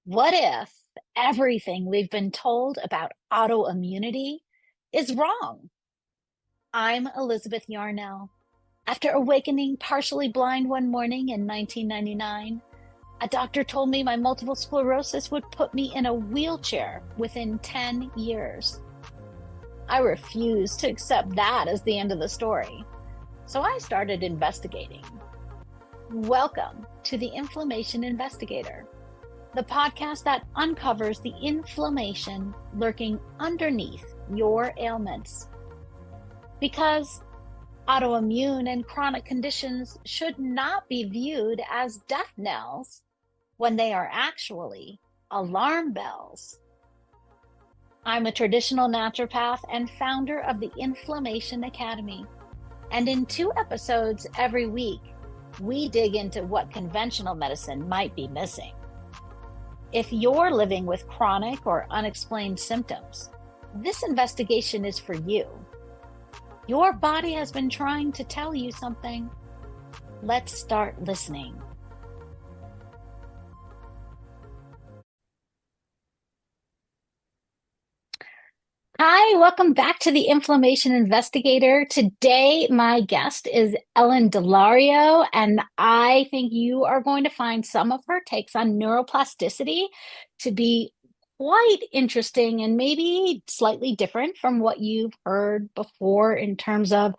What if everything we've been told about autoimmunity is wrong? I'm Elizabeth Yarnell. After awakening partially blind one morning in 1999, a doctor told me my multiple sclerosis would put me in a wheelchair within 10 years. I refused to accept that as the end of the story, so I started investigating. Welcome to the Inflammation Investigator, the podcast that uncovers the inflammation lurking underneath your ailments. Because autoimmune and chronic conditions should not be viewed as death knells when they are actually alarm bells. I'm a traditional naturopath and founder of the Inflammation Academy. And in 2 episodes every week, we dig into what conventional medicine might be missing. If you're living with chronic or unexplained symptoms, this investigation is for you. Your body has been trying to tell you something. Let's start listening. Hi, welcome back to the Inflammation Investigator. Today, my guest is Ellen Daulerio, and I think you are going to find some of her takes on neuroplasticity to be quite interesting and maybe slightly different from what you've heard before in terms of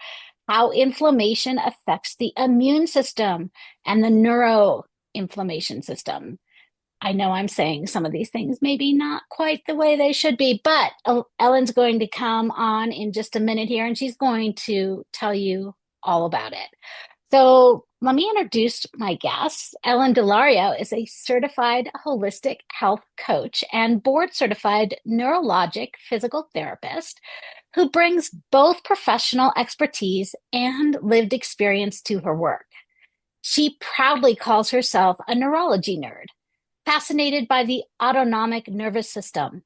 how inflammation affects the immune system and the neuroinflammation system. I know I'm saying some of these things maybe not quite the way they should be, but Ellen's going to come on in just a minute here and she's going to tell you all about it. So let me introduce my guest. Ellen Daulerio is a certified holistic health coach and board certified neurologic physical therapist who brings both professional expertise and lived experience to her work. She proudly calls herself a neurology nerd, fascinated by the autonomic nervous system,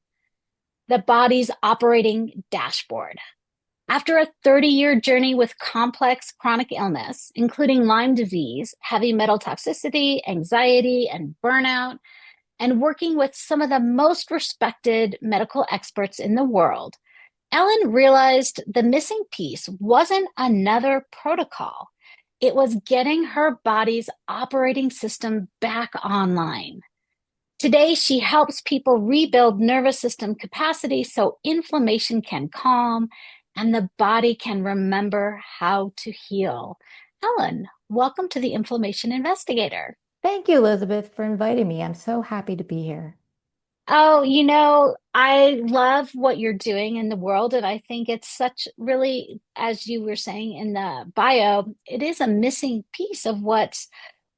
the body's operating dashboard. After a 30-year journey with complex chronic illness, including Lyme disease, heavy metal toxicity, anxiety, and burnout, and working with some of the most respected medical experts in the world, Ellen realized the missing piece wasn't another protocol. It was getting her body's operating system back online. Today, she helps people rebuild nervous system capacity so inflammation can calm and the body can remember how to heal. Ellen, welcome to the Inflammation Investigator. Thank you, Elizabeth, for inviting me. I'm so happy to be here. Oh, I love what you're doing in the world, and I think it's such really, as you were saying in the bio, it is a missing piece of what's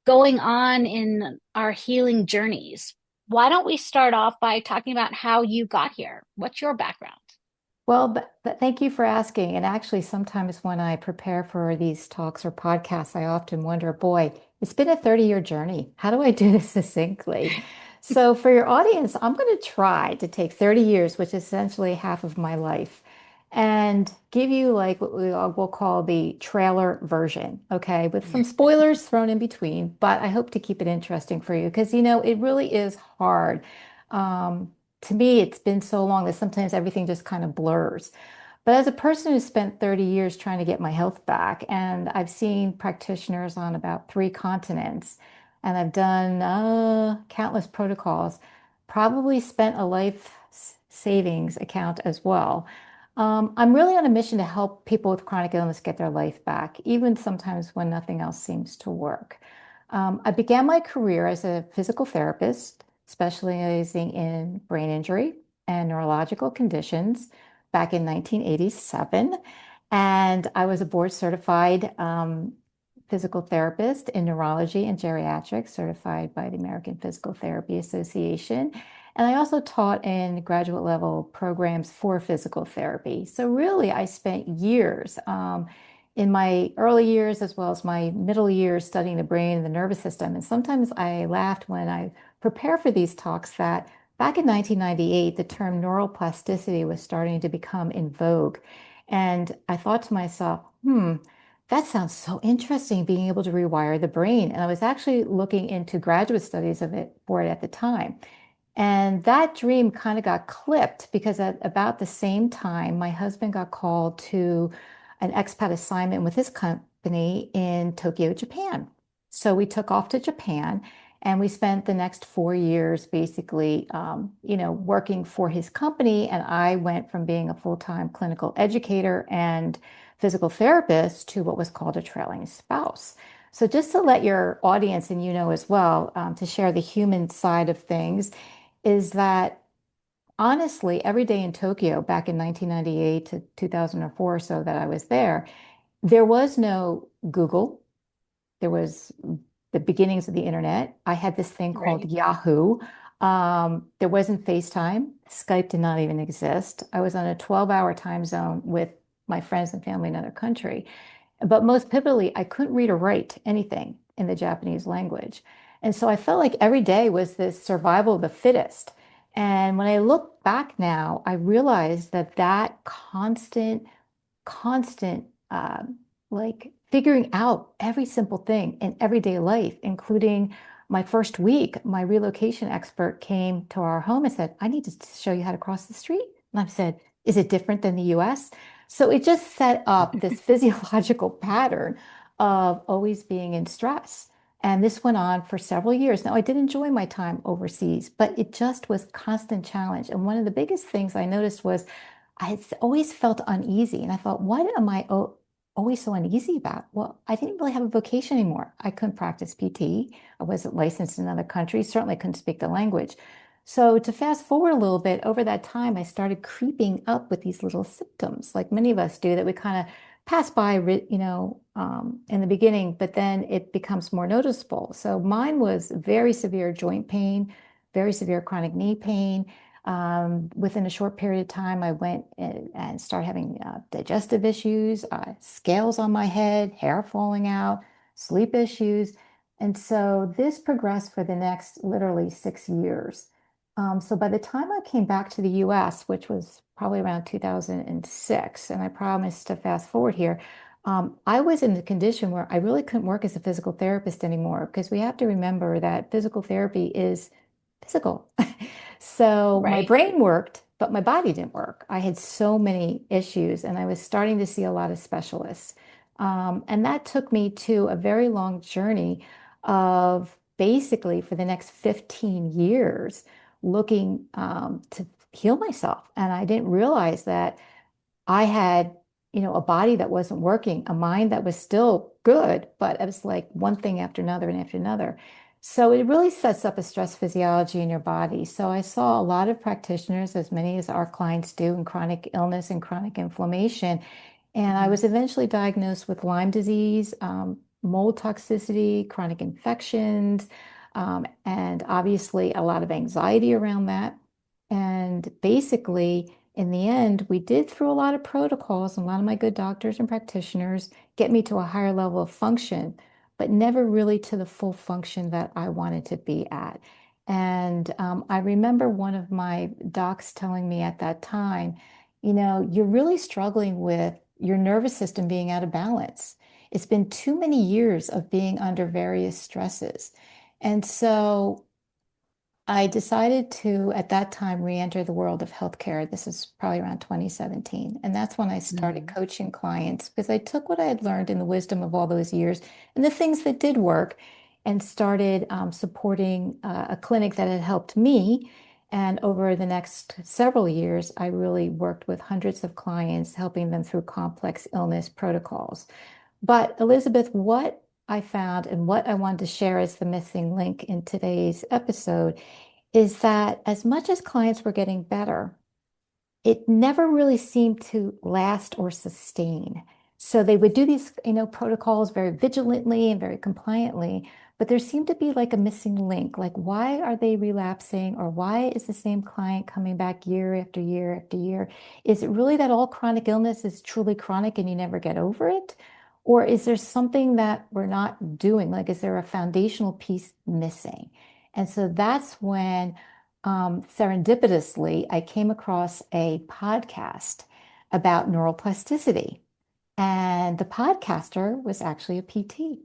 going on in our healing journeys. Why don't we start off by talking about how you got here? What's your background? Well, but thank you for asking. And actually, sometimes when I prepare for these talks or podcasts, I often wonder, boy, it's been a 30-year journey. How do I do this succinctly? So, for your audience, I'm going to try to take 30 years, which is essentially half of my life, and give you like what we'll call the trailer version, okay, with some spoilers thrown in between. But I hope to keep it interesting for you because, it really is hard. To me, it's been so long that sometimes everything just kind of blurs. But as a person who spent 30 years trying to get my health back, and I've seen practitioners on about 3 continents, and I've done countless protocols, probably spent a life savings account as well. I'm really on a mission to help people with chronic illness get their life back, even sometimes when nothing else seems to work. I began my career as a physical therapist, specializing in brain injury and neurological conditions back in 1987. And I was a board certified physical therapist in neurology and geriatrics, certified by the American Physical Therapy Association. And I also taught in graduate level programs for physical therapy. So really, I spent years in my early years as well as my middle years studying the brain and the nervous system. And sometimes I laughed when I prepare for these talks that back in 1998, the term neuroplasticity was starting to become in vogue. And I thought to myself, that sounds so interesting, being able to rewire the brain. And I was actually looking into graduate studies of it for it at the time. And that dream kind of got clipped because at about the same time, my husband got called to an expat assignment with his company in Tokyo, Japan. So we took off to Japan and we spent the next 4 years basically, working for his company. And I went from being a full-time clinical educator and physical therapist to what was called a trailing spouse. So just to let your audience and you know as well, to share the human side of things, is that honestly, every day in Tokyo back in 1998 to 2004 or so that I was there was no Google. There was the beginnings of the internet. I had this thing called Right. Yahoo. There wasn't FaceTime. Skype did not even exist. I was on a 12-hour time zone with my friends and family in another country. But most pivotally, I couldn't read or write anything in the Japanese language. And so I felt like every day was this survival of the fittest. And when I look back now, I realized that that constant, like figuring out every simple thing in everyday life, including my first week, my relocation expert came to our home and said, I need to show you how to cross the street. And I said, is it different than the US? So it just set up this physiological pattern of always being in stress. And this went on for several years. Now, I did enjoy my time overseas, but it just was constant challenge. And one of the biggest things I noticed was I had always felt uneasy. And I thought, what am I always so uneasy about? Well, I didn't really have a vocation anymore. I couldn't practice PT. I wasn't licensed in another country, certainly couldn't speak the language. So to fast forward a little bit, over that time, I started creeping up with these little symptoms, like many of us do, that we kind of pass by, in the beginning, but then it becomes more noticeable. So mine was very severe joint pain, very severe chronic knee pain. Within a short period of time, I went and started having digestive issues, scales on my head, hair falling out, sleep issues. And so this progressed for the next literally 6 years. So by the time I came back to the US, which was probably around 2006, and I promise to fast forward here, I was in the condition where I really couldn't work as a physical therapist anymore because we have to remember that physical therapy is physical. So my Right. brain worked, but my body didn't work. I had so many issues, and I was starting to see a lot of specialists. And that took me to a very long journey of basically for the next 15 years looking to heal myself. And I didn't realize that I had, a body that wasn't working, a mind that was still good, but it was like one thing after another and after another. So it really sets up a stress physiology in your body. So I saw a lot of practitioners, as many as our clients do, in chronic illness and chronic inflammation. And I was Mhm. eventually diagnosed with Lyme disease, mold toxicity, chronic infections, and obviously a lot of anxiety around that. And basically, in the end, we did through a lot of protocols, and a lot of my good doctors and practitioners get me to a higher level of function, but never really to the full function that I wanted to be at. And I remember one of my docs telling me at that time, you're really struggling with your nervous system being out of balance. It's been too many years of being under various stresses. And so I decided to, at that time, re-enter the world of healthcare. This is probably around 2017. And that's when I started Mhm. coaching clients because I took what I had learned in the wisdom of all those years and the things that did work and started supporting a clinic that had helped me. And over the next several years, I really worked with hundreds of clients, helping them through complex illness protocols. But Elizabeth, what I found and what I wanted to share as the missing link in today's episode is that as much as clients were getting better, it never really seemed to last or sustain. So they would do these, protocols very vigilantly and very compliantly, but there seemed to be like a missing link. Like, why are they relapsing, or why is the same client coming back year after year after year? Is it really that all chronic illness is truly chronic and you never get over it? Or is there something that we're not doing? Like, is there a foundational piece missing? And so that's when serendipitously, I came across a podcast about neuroplasticity. And the podcaster was actually a PT.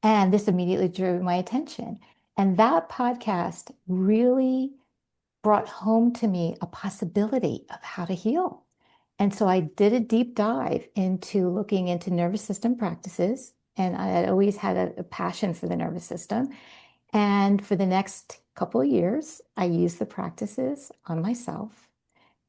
And this immediately drew my attention. And that podcast really brought home to me a possibility of how to heal. And so I did a deep dive into looking into nervous system practices. And I had always had a passion for the nervous system. And for the next couple of years, I used the practices on myself.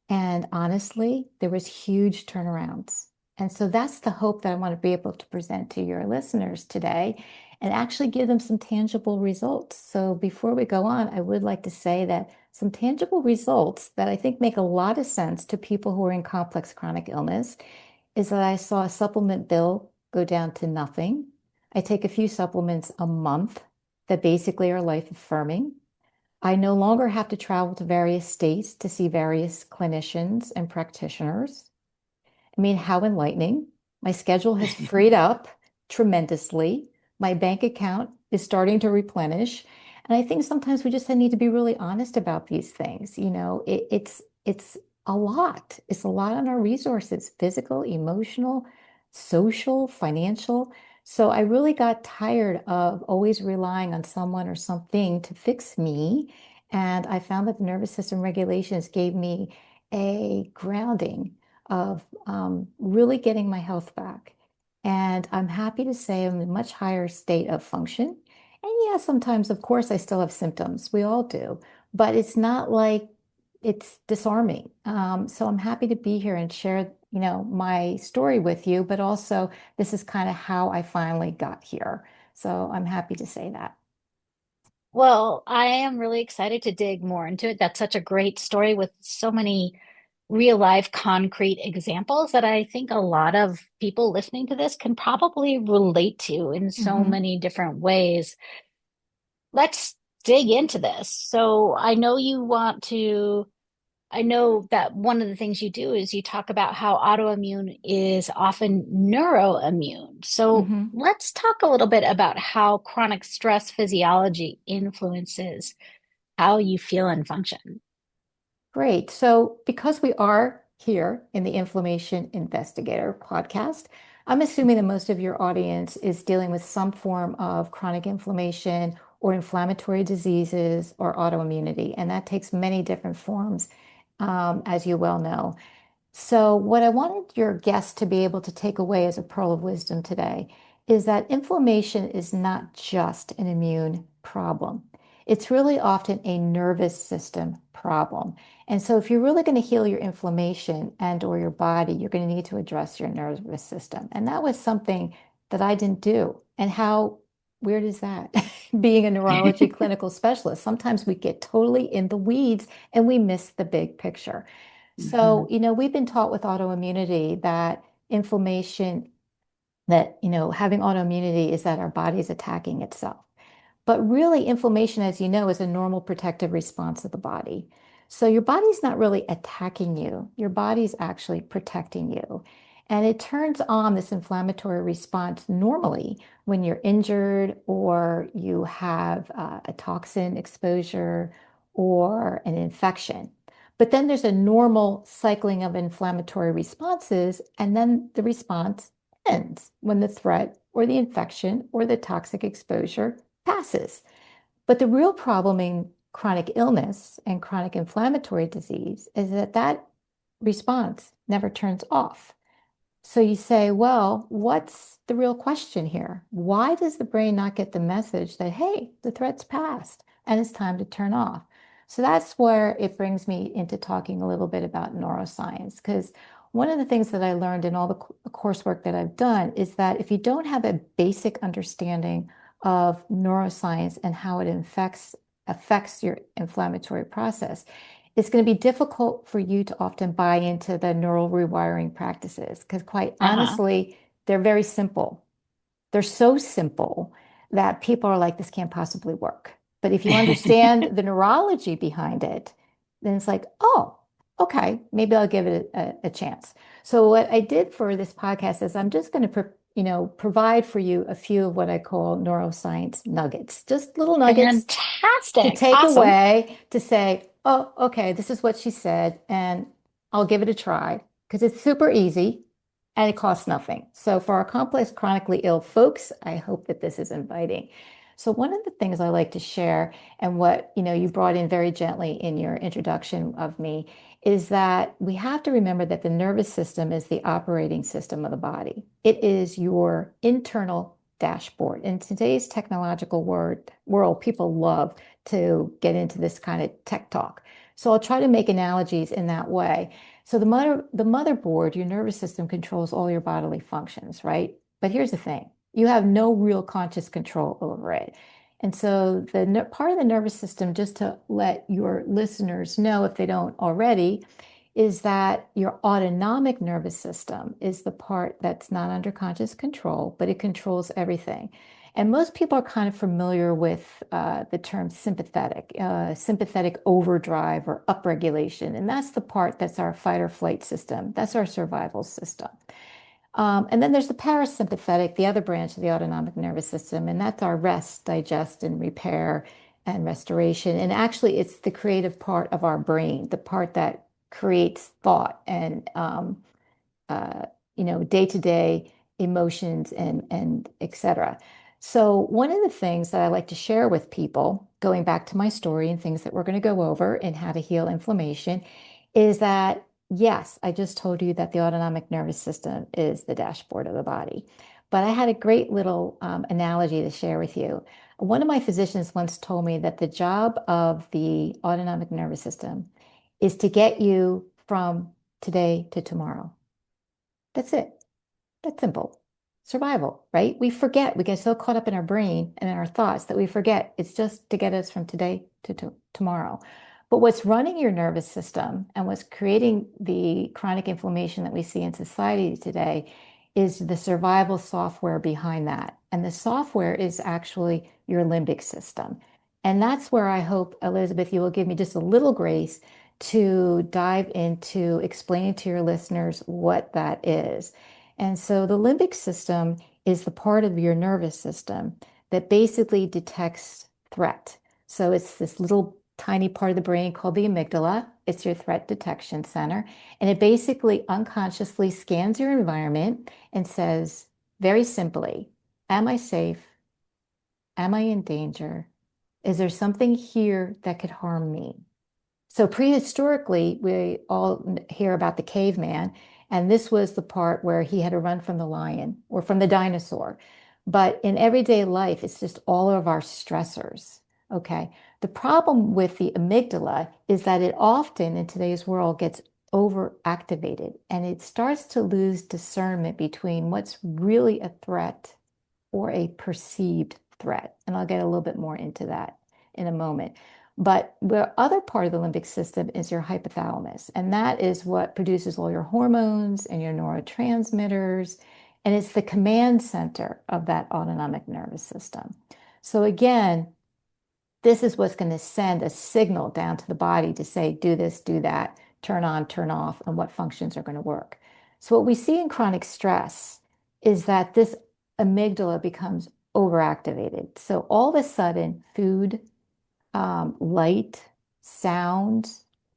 And honestly, there was huge turnarounds. And so that's the hope that I want to be able to present to your listeners today and actually give them some tangible results. So before we go on, I would like to say that some tangible results that I think make a lot of sense to people who are in complex chronic illness is that I saw a supplement bill go down to nothing. I take a few supplements a month that basically are life affirming. I no longer have to travel to various states to see various clinicians and practitioners. I mean, how enlightening. My schedule has freed up tremendously. My bank account is starting to replenish. And I think sometimes we just need to be really honest about these things. It's a lot. It's a lot on our resources, physical, emotional, social, financial. So I really got tired of always relying on someone or something to fix me. And I found that the nervous system regulations gave me a grounding of really getting my health back. And I'm happy to say I'm in a much higher state of function. And yeah, sometimes, of course, I still have symptoms. We all do, but it's not like it's disarming. So I'm happy to be here and share, my story with you, but also this is kind of how I finally got here. So I'm happy to say that. Well, I am really excited to dig more into it. That's such a great story with so many real life concrete examples that I think a lot of people listening to this can probably relate to in so Mhm. many different ways. Let's dig into this. So I know that one of the things you do is you talk about how autoimmune is often neuroimmune. So Mhm. let's talk a little bit about how chronic stress physiology influences how you feel and function. Great. So, because we are here in the Inflammation Investigator podcast, I'm assuming that most of your audience is dealing with some form of chronic inflammation or inflammatory diseases or autoimmunity. And that takes many different forms, as you well know. So, what I wanted your guests to be able to take away as a pearl of wisdom today is that inflammation is not just an immune problem. It's really often a nervous system problem. And so if you're really going to heal your inflammation and or your body, you're going to need to address your nervous system. And that was something that I didn't do. And how weird is that? Being a neurology clinical specialist, sometimes we get totally in the weeds and we miss the big picture. So, Mhm. we've been taught with autoimmunity that inflammation, that, having autoimmunity is that our body is attacking itself. But really, inflammation, as you know, is a normal protective response of the body. So your body's not really attacking you. Your body's actually protecting you. And it turns on this inflammatory response normally when you're injured or you have a toxin exposure or an infection. But then there's a normal cycling of inflammatory responses, and then the response ends when the threat or the infection or the toxic exposure passes. But the real problem in chronic illness and chronic inflammatory disease is that that response never turns off. So you say, well, what's the real question here? Why does the brain not get the message that, hey, the threat's passed and it's time to turn off? So that's where it brings me into talking a little bit about neuroscience, because one of the things that I learned in all the coursework that I've done is that if you don't have a basic understanding of neuroscience and how it affects your inflammatory process, it's going to be difficult for you to often buy into the neural rewiring practices because, quite Uh-huh. honestly, they're very simple. They're so simple that people are like, this can't possibly work. But if you understand the neurology behind it, then it's like, oh, okay, maybe I'll give it a chance. So what I did for this podcast is I'm just going to, provide for you a few of what I call neuroscience nuggets, just little nuggets to Fantastic. take Awesome. away to say, oh, okay, this is what she said, and I'll give it a try because it's super easy and it costs nothing. So for our complex chronically ill folks, I hope that this is inviting. So one of the things I like to share and what, you brought in very gently in your introduction of me is that we have to remember that the nervous system is the operating system of the body. It is your internal dashboard. In today's technological world, people love to get into this kind of tech talk. So I'll try to make analogies in that way. So the motherboard, your nervous system controls all your bodily functions, right? But here's the thing. You have no real conscious control over it. And so the part of the nervous system, just to let your listeners know if they don't already, is that your autonomic nervous system is the part that's not under conscious control, but it controls everything. And most people are kind of familiar with the term sympathetic overdrive or upregulation. And that's the part that's our fight or flight system. That's our survival system. And then there's the parasympathetic, the other branch of the autonomic nervous system, and that's our rest, digest, and repair and restoration. And actually, it's the creative part of our brain, the part that creates thought and uh, day-to-day emotions and et cetera. So one of the things that I like to share with people, going back to my story and things that we're going to go over and how to heal inflammation, is that yes, I just told you that the autonomic nervous system is the dashboard of the body. But I had a great little analogy to share with you. One of my physicians once told me that the job of the autonomic nervous system is to get you from today to tomorrow. That's it. That's simple. Survival, right? We forget. We get so caught up in our brain and in our thoughts that we forget it's just to get us from today to tomorrow. But what's running your nervous system and what's creating the chronic inflammation that we see in society today is the survival software behind that. And the software is actually your limbic system. And that's where I hope, Elizabeth, you will give me just a little grace to dive into explaining to your listeners what that is. And so the limbic system is the part of your nervous system that basically detects threat. So it's this little tiny part of the brain called the amygdala. It's your threat detection center. And it basically unconsciously scans your environment and says, very simply, am I safe? Am I in danger? Is there something here that could harm me? So prehistorically, we all hear about the caveman, and this was the part where he had to run from the lion or from the dinosaur. But in everyday life, it's just all of our stressors. Okay. The problem with the amygdala is that it often in today's world gets overactivated and it starts to lose discernment between what's really a threat or a perceived threat. And I'll get a little bit more into that in a moment. But the other part of the limbic system is your hypothalamus, and that is what produces all your hormones and your neurotransmitters, and it's the command center of that autonomic nervous system. So again, this is what's going to send a signal down to the body to say, do this, do that, turn on, turn off, and what functions are going to work. So what we see in chronic stress is that this amygdala becomes overactivated. So all of a sudden, food, light, sound,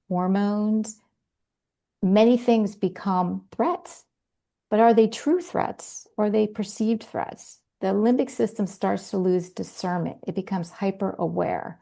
hormones, many things become threats. But are they true threats or are they perceived threats? The limbic system starts to lose discernment. It becomes hyper aware.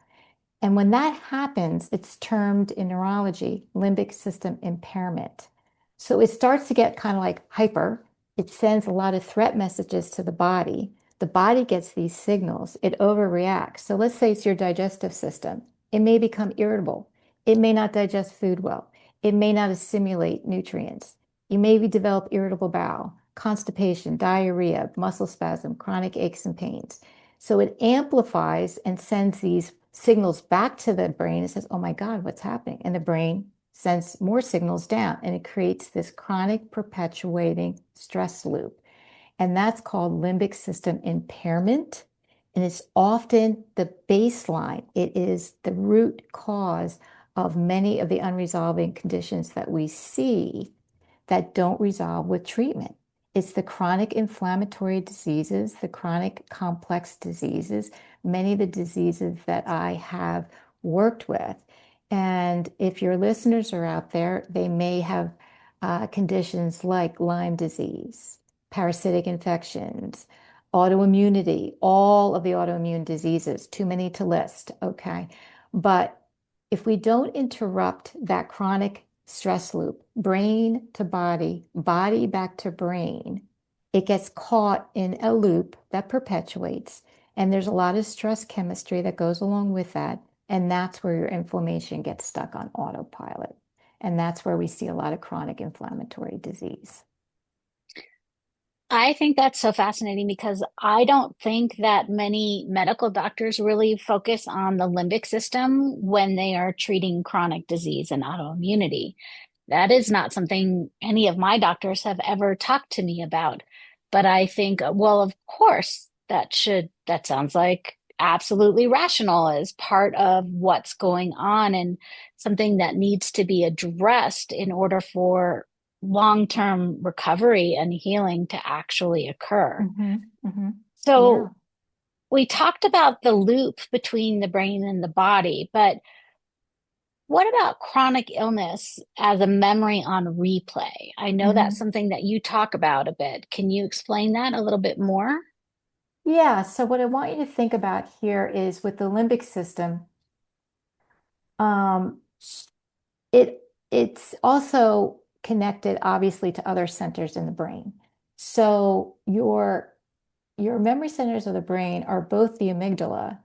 And when that happens, it's termed in neurology limbic system impairment. So it starts to get kind of like hyper. It sends a lot of threat messages to the body. The body gets these signals. It overreacts. So let's say it's your digestive system. It may become irritable. It may not digest food well. It may not assimilate nutrients. You may develop irritable bowel, constipation, diarrhea, muscle spasm, chronic aches and pains. So it amplifies and sends these signals back to the brain and says, oh my God, what's happening? And the brain sends more signals down and it creates this chronic perpetuating stress loop. And that's called limbic system impairment. And it's often the baseline. It is the root cause of many of the unresolving conditions that we see that don't resolve with treatment. It's the chronic inflammatory diseases, the chronic complex diseases, many of the diseases that I have worked with. And if your listeners are out there, they may have conditions like Lyme disease, parasitic infections, autoimmunity, all of the autoimmune diseases, too many to list, okay? But if we don't interrupt that chronic stress loop, brain to body, body back to brain, it gets caught in a loop that perpetuates. And there's a lot of stress chemistry that goes along with that. And that's where your inflammation gets stuck on autopilot. And that's where we see a lot of chronic inflammatory disease. I think that's so fascinating because I don't think that many medical doctors really focus on the limbic system when they are treating chronic disease and autoimmunity. That is not something any of my doctors have ever talked to me about. But I think, well, of course, that sounds like absolutely rational as part of what's going on and something that needs to be addressed in order for long-term recovery and healing to actually occur. Hmm. Yeah. So we talked about the loop between the brain and the body, but what about chronic illness as a memory on replay? I know that's Hmm. something that you talk about a bit. Can you explain that a little bit more? Yeah. So what I want you to think about here is with the limbic system, um, it it's also connected obviously to other centers in the brain. So your memory centers of the brain are both the amygdala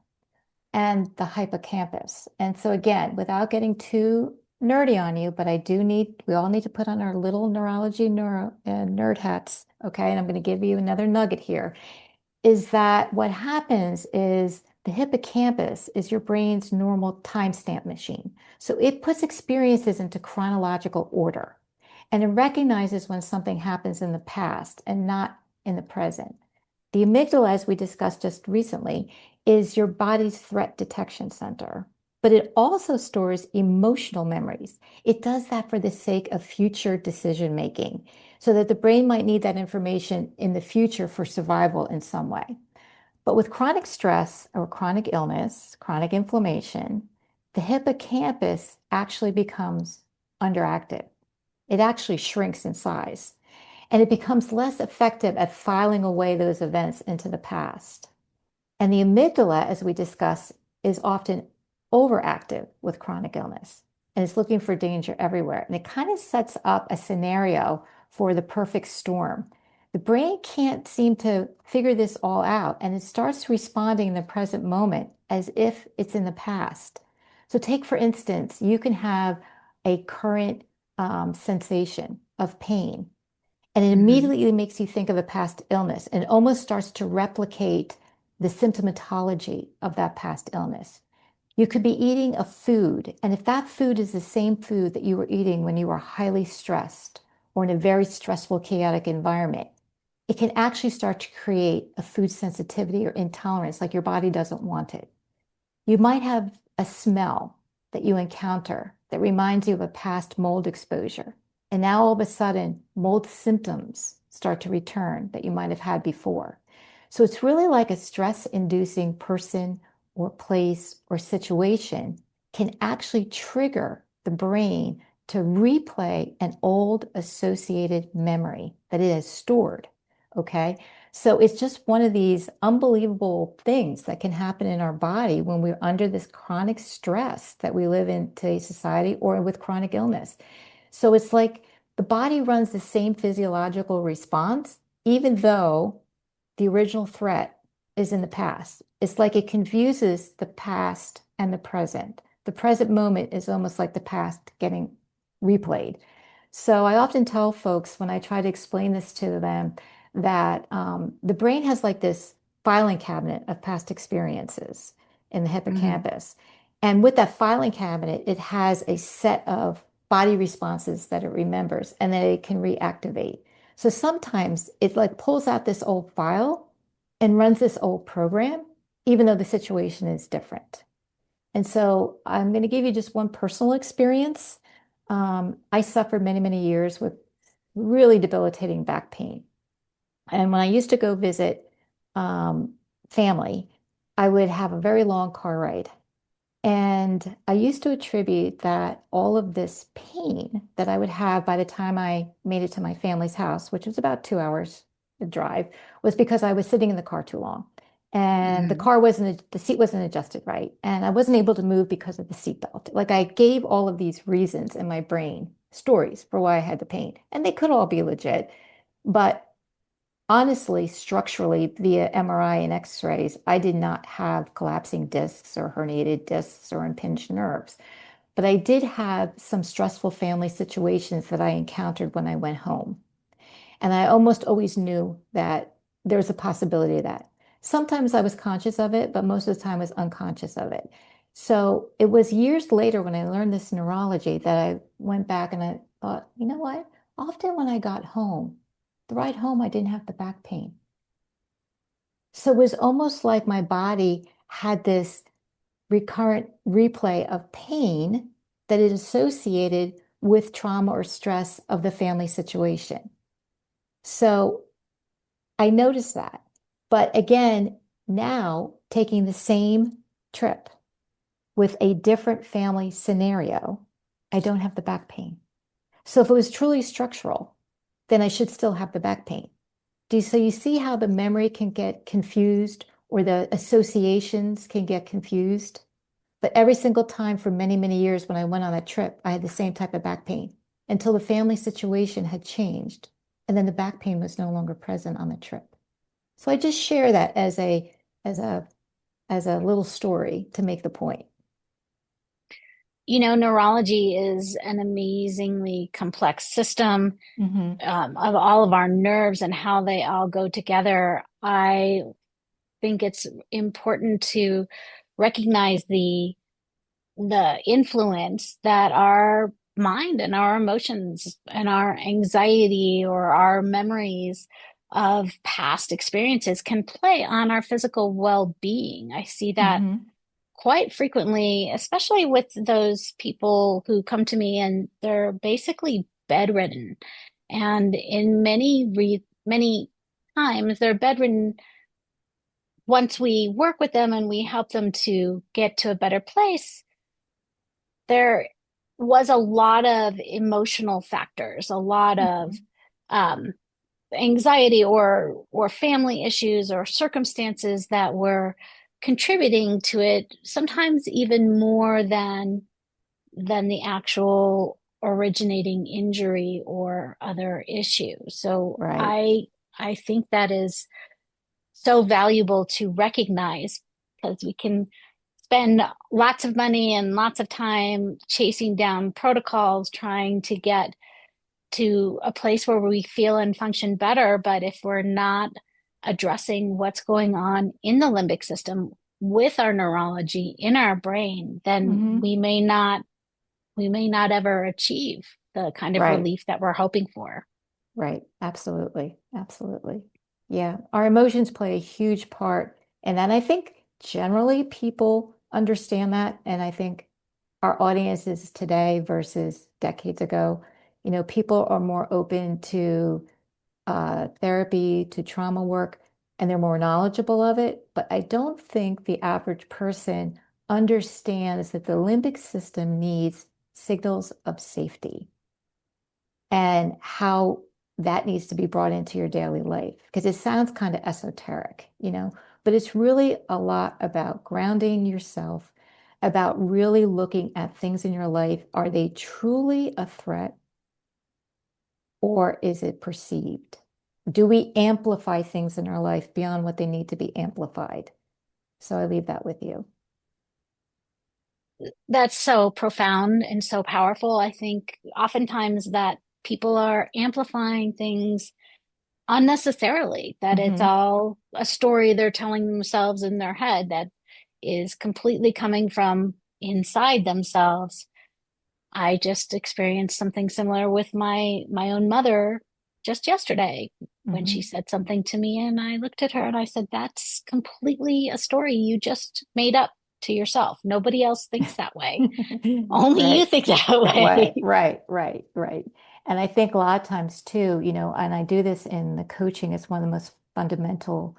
and the hippocampus. And so again, without getting too nerdy on you, but we all need to put on our little nerd hats, okay? And I'm going to give you another nugget here, is that what happens is the hippocampus is your brain's normal timestamp machine. So it puts experiences into chronological order and it recognizes when something happens in the past and not in the present. The amygdala, as we discussed just recently, is your body's threat detection center, but it also stores emotional memories. It does that for the sake of future decision making, so that the brain might need that information in the future for survival in some way. But with chronic stress or chronic illness, chronic inflammation, the hippocampus actually becomes underactive. It actually shrinks in size and it becomes less effective at filing away those events into the past. And the amygdala, as we discussed, is often overactive with chronic illness and it's looking for danger everywhere. And it kind of sets up a scenario for the perfect storm. The brain can't seem to figure this all out and it starts responding in the present moment as if it's in the past. So, take for instance, you can have a current sensation of pain and it Hmm. immediately makes you think of a past illness and almost starts to replicate the symptomatology of that past illness. You could be eating a food, and if that food is the same food that you were eating when you were highly stressed or in a very stressful, chaotic environment, it can actually start to create a food sensitivity or intolerance, like your body doesn't want it. You might have a smell that you encounter that reminds you of a past mold exposure. And now all of a sudden, mold symptoms start to return that you might have had before. So it's really like a stress inducing person or place or situation can actually trigger the brain to replay an old associated memory that it has stored. Okay. So it's just one of these unbelievable things that can happen in our body when we're under this chronic stress that we live in today's society or with chronic illness. So it's like the body runs the same physiological response, even though the original threat is in the past. It's like it confuses the past and the present. The present moment is almost like the past getting replayed. So I often tell folks when I try to explain this to them that the brain has like this filing cabinet of past experiences in the Hmm. hippocampus. And with that filing cabinet, it has a set of body responses that it remembers and that it can reactivate. So sometimes it like pulls out this old file and runs this old program, even though the situation is different. And so I'm going to give you just one personal experience. I suffered many, many years with really debilitating back pain. And when I used to go visit um, family, I would have a very long car ride. And I used to attribute that all of this pain that I would have by the time I made it to my family's house, which was about 2 hours drive was because I was sitting in the car too long. And Mhm. the seat wasn't adjusted right. And I wasn't able to move because of the seatbelt. Like I gave all of these reasons in my brain, stories for why I had the pain. And they could all be legit. But honestly, structurally, via MRI and X-rays, I did not have collapsing discs or herniated discs or impinged nerves. But I did have some stressful family situations that I encountered when I went home. And I almost always knew that there's a possibility of that. Sometimes I was conscious of it, but most of the time I was unconscious of it. So it was years later when I learned this neurology that I went back and I thought, you know what? Often when I got home, the ride home, I didn't have the back pain. So it was almost like my body had this recurrent replay of pain that is associated with trauma or stress of the family situation. So I noticed that. But again, now taking the same trip with a different family scenario, I don't have the back pain. So if it was truly structural, then I should still have the back pain. So you see how the memory can get confused or the associations can get confused? But every single time for many, many years when I went on that trip, I had the same type of back pain until the family situation had changed. And then the back pain was no longer present on the trip. So I just share that as a as a little story to make the point. Neurology is an amazingly complex system, Hmm. of all of our nerves and how they all go together. I think it's important to recognize the influence that our mind and our emotions and our anxiety or our memories of past experiences can play on our physical well-being. I see that Hmm. quite frequently, especially with those people who come to me and they're basically bedridden. And in many times they're bedridden. Once we work with them and we help them to get to a better place, there was a lot of emotional factors, a lot of Hmm. um, anxiety or family issues or circumstances that were contributing to it, sometimes even more than the actual originating injury or other issue. So Right. I think that is so valuable to recognize because we can spend lots of money and lots of time chasing down protocols trying to get to a place where we feel and function better. But if we're not addressing what's going on in the limbic system with our neurology in our brain, then Hmm. we may not ever achieve the kind of Right. relief that we're hoping for. Right. Absolutely. Absolutely. Yeah. Our emotions play a huge part. And I think generally people understand that. And I think our audiences today versus decades ago, people are more open to therapy, to trauma work, and they're more knowledgeable of it. But I don't think the average person understands that the limbic system needs signals of safety and how that needs to be brought into your daily life. Because it sounds kind of esoteric, but it's really a lot about grounding yourself, about really looking at things in your life. Are they truly a threat or is it perceived? Do we amplify things in our life beyond what they need to be amplified? So I leave that with you. That's so profound and so powerful. I think oftentimes that people are amplifying things unnecessarily, that it's Hmm. all a story they're telling themselves in their head that is completely coming from inside themselves. I just experienced something similar with my own mother just yesterday when she Hmm. said something to me and I looked at her and I said, "That's completely a story you just made up to yourself. Nobody else thinks that way. Only you Right. think that That way." way. Right, right, right. And I think a lot of times too, and I do this in the coaching, it's one of the most fundamental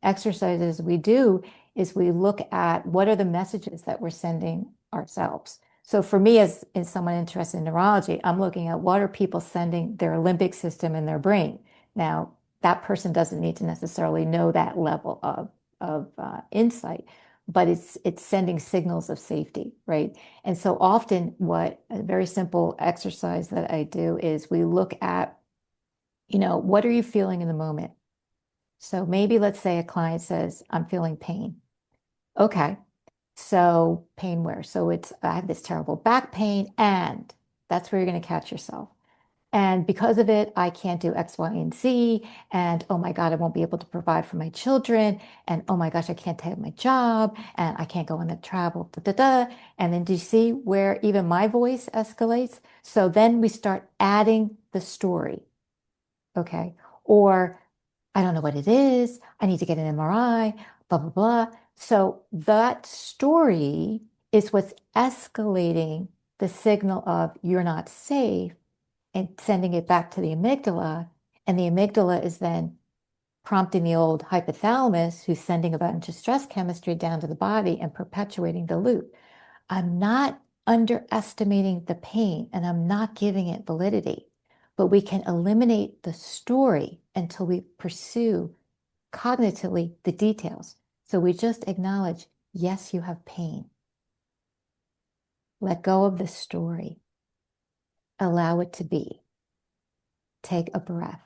exercises we do is we look at what are the messages that we're sending ourselves. So for me, as someone interested in neurology, I'm looking at what are people sending their limbic system in their brain. Now, that person doesn't need to necessarily know that level of insight, but it's sending signals of safety, right? And so often, what a very simple exercise that I do is we look at, what are you feeling in the moment? So maybe let's say a client says, I'm feeling pain. Okay. So pain where? So I have this terrible back pain, and that's where you're going to catch yourself. And because of it, I can't do X, Y, and Z. And oh my God, I won't be able to provide for my children. And oh my gosh, I can't take my job and I can't go on the travel. Da, da, da. And then do you see where even my voice escalates? So then we start adding the story. Okay. Or I don't know what it is. I need to get an MRI, blah, blah, blah. So that story is what's escalating the signal of you're not safe and sending it back to the amygdala. And the amygdala is then prompting the old hypothalamus, who's sending a bunch of stress chemistry down to the body and perpetuating the loop. I'm not underestimating the pain and I'm not giving it validity, but we can eliminate the story until we pursue cognitively the details. So we just acknowledge, yes, you have pain. Let go of the story. Allow it to be. Take a breath,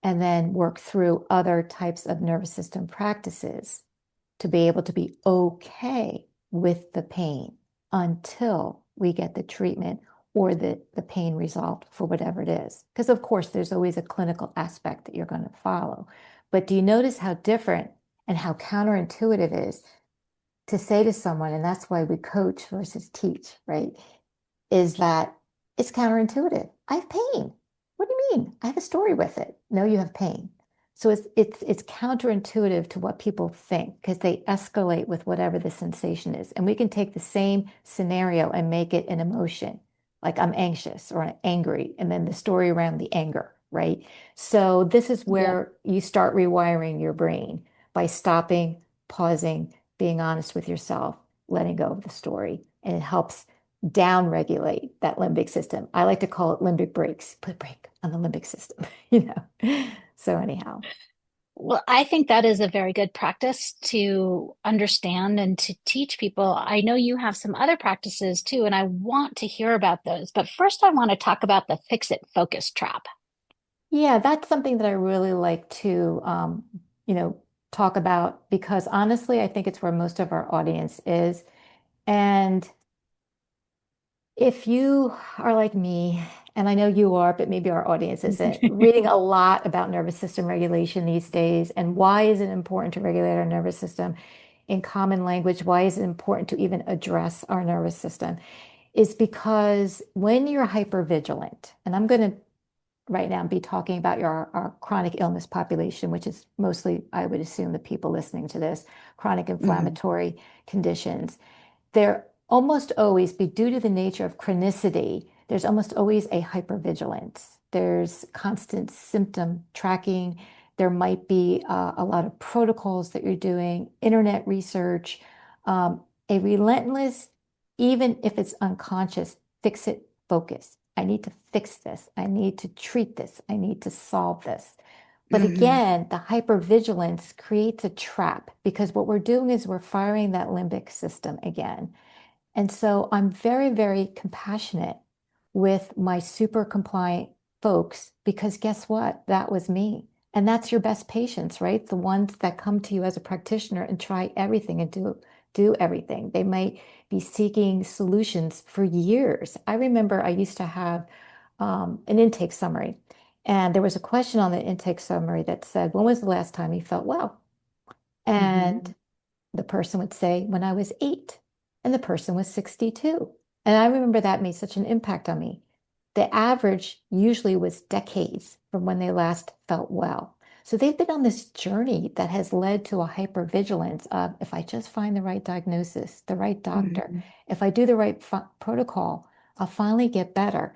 and then work through other types of nervous system practices to be able to be okay with the pain until we get the treatment or the pain resolved for whatever it is. Because, of course, there's always a clinical aspect that you're going to follow. But do you notice how different and how counterintuitive it is to say to someone, and that's why we coach versus teach, right? Is that it's counterintuitive. I have pain. What do you mean? I have a story with it. No, you have pain. So it's counterintuitive to what people think because they escalate with whatever the sensation is. And we can take the same scenario and make it an emotion, like I'm anxious or I'm angry, and then the story around the anger, right? So this is Yep. where you start rewiring your brain by stopping, pausing, being honest with yourself, letting go of the story. And it helps down regulate that limbic system. I like to call it limbic brakes. Put a brake on the limbic system, you know. So anyhow, Well, I think that is a very good practice to understand and to teach people. I know you have some other practices too, and I want to hear about those. But first, I want to talk about the fix it focus trap. yeah, that's something that I really like to, talk about because honestly, I think it's where most of our audience is. And if you are like me, and I know you are, but maybe our audience isn't, reading a lot about nervous system regulation these days, and why is it important to regulate our nervous system in common language? Why is it important to even address our nervous system? Is because when you're hypervigilant, and I'm going to right now be talking about our chronic illness population, which is mostly, I would assume, the people listening to this, chronic Mhm. inflammatory conditions there almost always be due to the nature of chronicity, there's almost always a hypervigilance. There's constant symptom tracking. There might be a lot of protocols that you're doing, internet research, a relentless, even if it's unconscious, fix it focus. I need to fix this. I need to treat this. I need to solve this. But Mhm. again, the hypervigilance creates a trap because what we're doing is we're firing that limbic system again. And so I'm very, very compassionate with my super compliant folks because guess what? That was me. And that's your best patients, right? The ones that come to you as a practitioner and try everything and do everything. They might be seeking solutions for years. I remember I used to have an intake summary, and there was a question on the intake summary that said, "When was the last time you felt well?" Mhm. And the person would say, when I was 8, and the person was 62. And I remember that made such an impact on me. The average usually was decades from when they last felt well. So they've been on this journey that has led to a hypervigilance of if I just find the right diagnosis, the right doctor, Mhm. if I do the right protocol, I'll finally get better.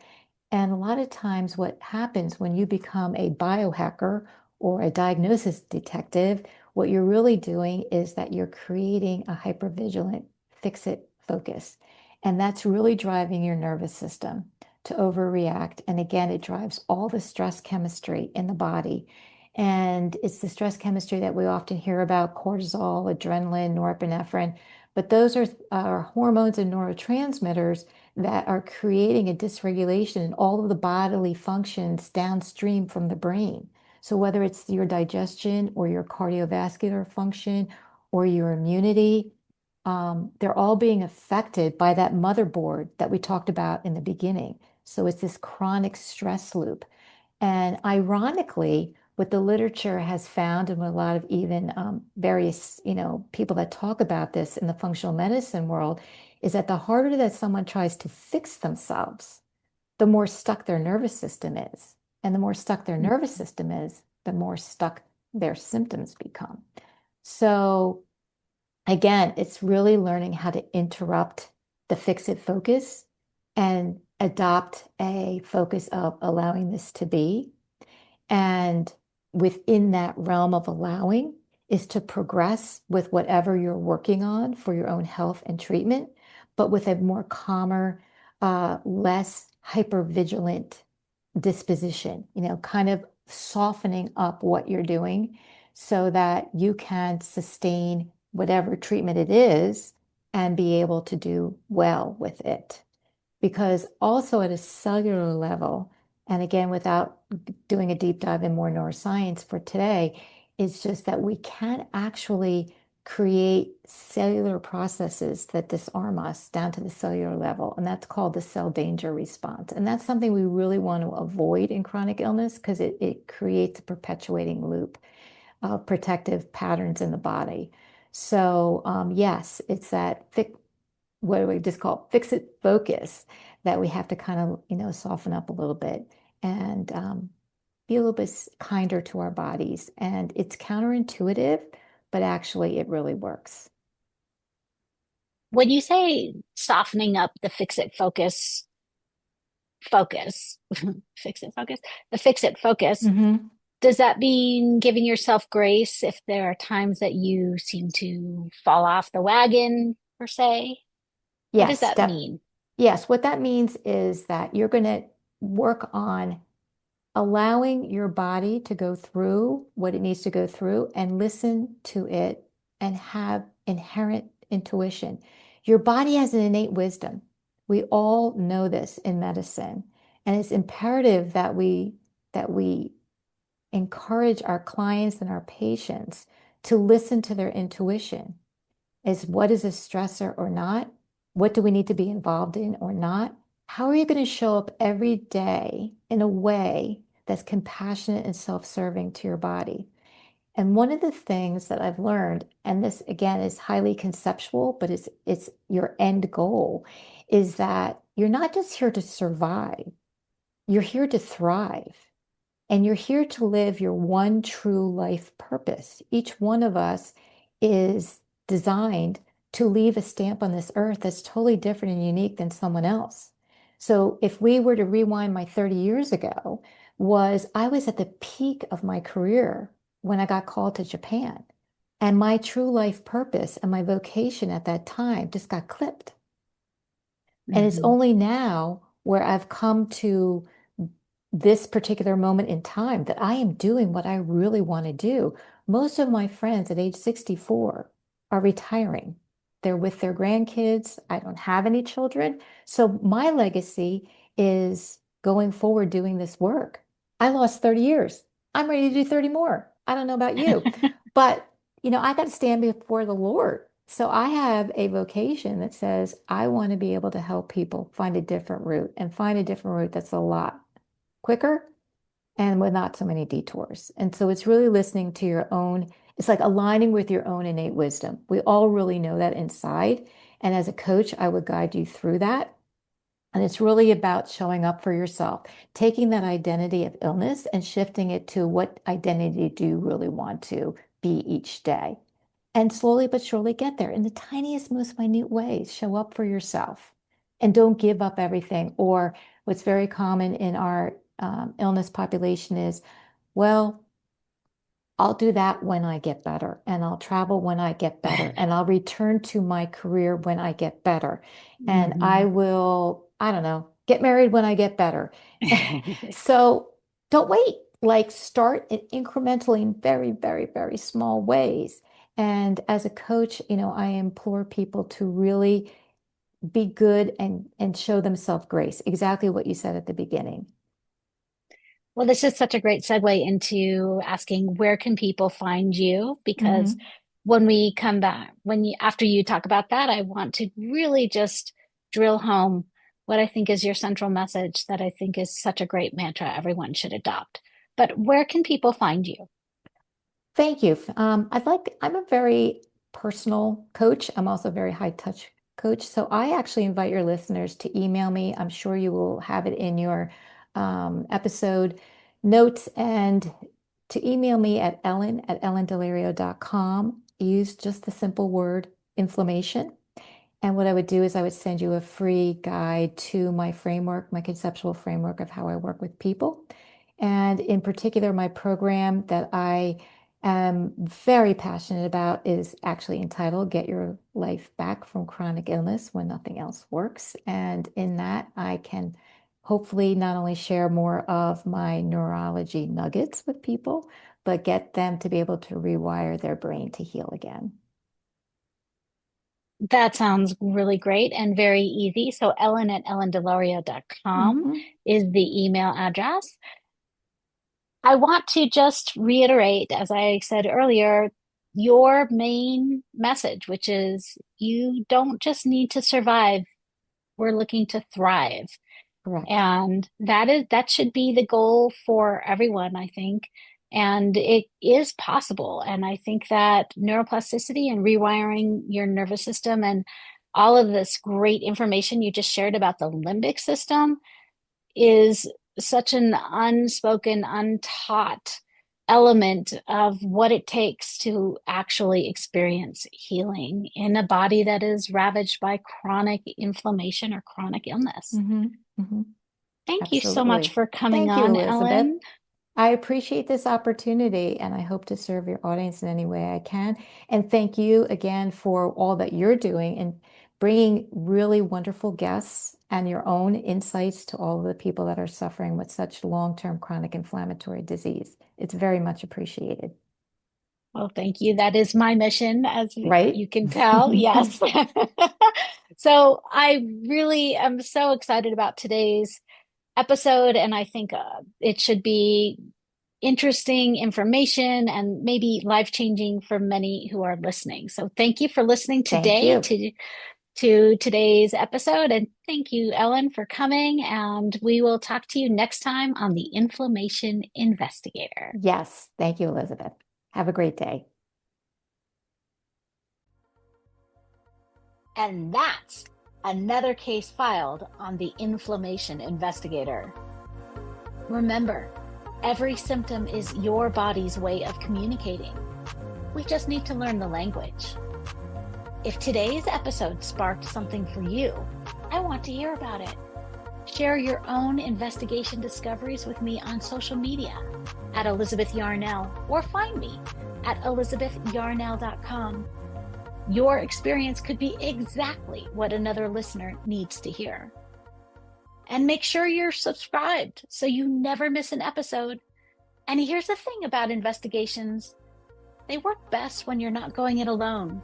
And a lot of times, what happens when you become a biohacker or a diagnosis detective, what you're really doing is that you're creating a hypervigilant fix it focus. And that's really driving your nervous system to overreact. And again, it drives all the stress chemistry in the body. And it's the stress chemistry that we often hear about, cortisol, adrenaline, norepinephrine. But those are hormones and neurotransmitters that are creating a dysregulation in all of the bodily functions downstream from the brain. So whether it's your digestion or your cardiovascular function or your immunity, they're all being affected by that motherboard that we talked about in the beginning. So it's this chronic stress loop. And ironically, what the literature has found, and what a lot of even various, people that talk about this in the functional medicine world, is that the harder that someone tries to fix themselves, the more stuck their nervous system is. And the more stuck their nervous system is, the more stuck their symptoms become. So again, it's really learning how to interrupt the fix it focus and adopt a focus of allowing this to be. And within that realm of allowing is to progress with whatever you're working on for your own health and treatment, but with a more calmer, less hypervigilant disposition, kind of softening up what you're doing so that you can sustain whatever treatment it is and be able to do well with it. Because also at a cellular level, and again, without doing a deep dive in more neuroscience for today, it's just that we can actually create cellular processes that disarm us down to the cellular level. And that's called the cell danger response. And that's something we really want to avoid in chronic illness because it creates a perpetuating loop of protective patterns in the body. So, yes, it's that what do we just call fix it focus that we have to kind of, soften up a little bit and be a little bit kinder to our bodies. And it's counterintuitive, but actually it really works. When you say softening up the fix it focus, fix it focus, the fix it focus, Hmm. does that mean giving yourself grace if there are times that you seem to fall off the wagon, per se? What does Yes, that mean? yes. What that means is that you're going to work on allowing your body to go through what it needs to go through and listen to it and have inherent intuition. Your body has an innate wisdom. We all know this in medicine, and it's imperative that we encourage our clients and our patients to listen to their intuition is what is a stressor or not? What do we need to be involved in or not? How are you going to show up every day in a way that's compassionate and self-serving to your body? And one of the things that I've learned, and this again is highly conceptual, but it's your end goal, is that you're not just here to survive, you're here to thrive. And you're here to live your one true life purpose. Each one of us is designed to leave a stamp on this earth that's totally different and unique than someone else. So if we were to rewind my 30 years ago, I was at the peak of my career when I got called to Japan. And my true life purpose and my vocation at that time just got clipped. And it's Mhm. only now where I've come to this particular moment in time that I am doing what I really want to do. Most of my friends at age 64 are retiring. They're with their grandkids. I don't have any children. So my legacy is going forward doing this work. I lost 30 years. I'm ready to do 30 more. I don't know about you, but I got to stand before the Lord. So I have a vocation that says I want to be able to help people find a different route and find a different route that's a lot quicker and with not so many detours. And so it's really listening to your own, it's like aligning with your own innate wisdom. We all really know that inside. And as a coach, I would guide you through that. And it's really about showing up for yourself, taking that identity of illness and shifting it to what identity do you really want to be each day. And slowly but surely get there in the tiniest, most minute ways. Show up for yourself and don't give up everything. Or what's very common in our illness population is, well, I'll do that when I get better, and I'll travel when I get better, and I'll return to my career when I get better, and I Mhm. will, I don't know, get married when I get better. So don't wait. like start in incrementally in very, very, very small ways. And as a coach, I implore people to really be good and show themselves grace. Exactly what you said at the beginning. Well, this is such a great segue into asking where can people find you? Because Hmm. when we come back, after you talk about that, I want to really just drill home what I think is your central message that I think is such a great mantra everyone should adopt. But where can people find you? Thank you. I'm a very personal coach. I'm also a very high touch coach. So I actually invite your listeners to email me. I'm sure you will have it in your episode notes and to email me at ellen@ellendaulerio.com. Use just the simple word inflammation. And what I would do is I would send you a free guide to my framework, my conceptual framework of how I work with people. And in particular, my program that I am very passionate about is actually entitled Get Your Life Back from Chronic Illness When Nothing Else Works. And in that, I can hopefully not only share more of my neurology nuggets with people, but get them to be able to rewire their brain to heal again. That sounds really great and very easy. So ellen@ellendelario.com Mhm. is the email address. I want to just reiterate, as I said earlier, your main message, which is you don't just need to survive, we're looking to thrive. Correct. And that should be the goal for everyone, I think. And it is possible. And I think that neuroplasticity and rewiring your nervous system and all of this great information you just shared about the limbic system is such an unspoken, untaught element of what it takes to actually experience healing in a body that is ravaged by chronic inflammation or chronic illness. Hmm. Hmm. Thank you so much Absolutely. for coming Thank you, on, Elizabeth. Ellen. I appreciate this opportunity and I hope to serve your audience in any way I can. And thank you again for all that you're doing and bringing really wonderful guests and your own insights to all of the people that are suffering with such long-term chronic inflammatory disease. It's very much appreciated, Well, thank you. That is my mission, as right? you can tell. Yes. So I really am so excited about today's episode, and I think it should be interesting information and maybe life-changing for many who are listening. So thank you for listening Thank today you. to today's episode, and thank you, Ellen, for coming. And we will talk to you next time on the Inflammation Investigator. Yes. Thank you, Elizabeth. Have a great day. And that's another case filed on the Inflammation Investigator. Remember, every symptom is your body's way of communicating. We just need to learn the language. If today's episode sparked something for you, I want to hear about it. Share your own investigation discoveries with me on social media at Elizabeth Yarnell, or find me at elizabethyarnell.com. Your experience could be exactly what another listener needs to hear. And make sure you're subscribed so you never miss an episode. And here's the thing about investigations, they work best when you're not going it alone.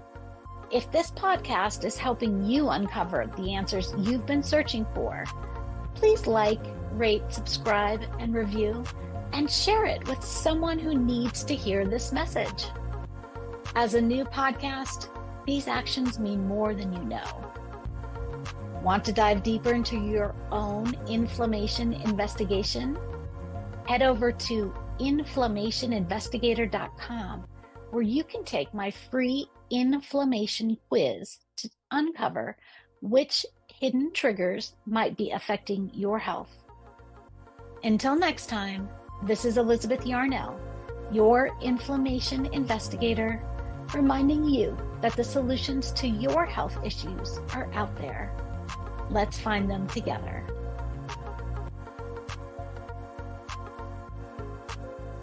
If this podcast is helping you uncover the answers you've been searching for, please like, rate, subscribe, and review, and share it with someone who needs to hear this message. As a new podcast, these actions mean more than you know. Want to dive deeper into your own inflammation investigation? Head over to inflammationinvestigator.com, where you can take my free inflammation quiz to uncover which hidden triggers might be affecting your health. Until next time, this is Elizabeth Yarnell, your inflammation investigator, reminding you that the solutions to your health issues are out there. Let's find them together.